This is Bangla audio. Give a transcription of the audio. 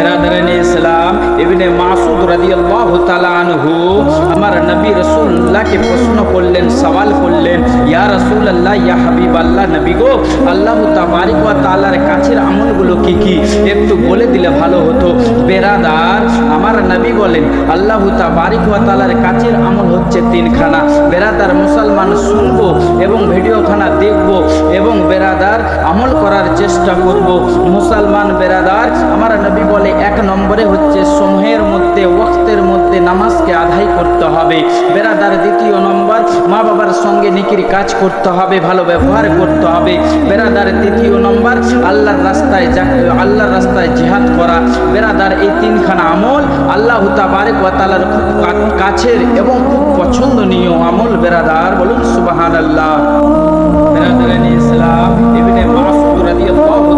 বেরাদারানে ইসলাম, ইবনে মাসুদ রাদিয়াল্লাহু তাআলা আনহু আমার নবী রাসূলুল্লাহকে প্রশ্ন করলেন, সওয়াল করলেন, ইয়া রাসূলুল্লাহ, ইয়া হাবিবাল্লাহ, নবী গো, আল্লাহ তাবারক ওয়া তাআলার কাছের আমলগুলো কি কি একটু বলে দিলে ভালো হতো। বেরাদার, আমার নবী বলেন, আল্লাহ তাবারক ওয়া তাআলার কাছের আমল হচ্ছে তিনখানা। বেরাদার, মুসলমান শুনবো এবং ভিডিওখানা দেখবো এবং বেরাদার আমল করার চেষ্টা করব। মুসলমান বেরাদার, আমার নবী বলে, এক নম্বরে হচ্ছে সময়ের মধ্যে, ওয়াক্তের মধ্যে নামাজকে আদায় করতে হবে। বেরাদার, দ্বিতীয় নম্বর, মা বাবার সঙ্গে নেকির কাজ করতে হবে, ভালো ব্যবহার করতে হবে। বেরাদার, তৃতীয় নম্বর, আল্লাহর রাস্তায় জিহাদ করা। বেরাদার, এই তিনখানা আমল আল্লাহ তাবারক ওয়া তাআলার খুব কাছের এবং খুব পছন্দনীয় আমল। বেরাদার, বলুন সুবহানাল্লাহ। বেরাদারানে ইসলাম, ইবনে মাসউদ রাদিয়াল্লাহু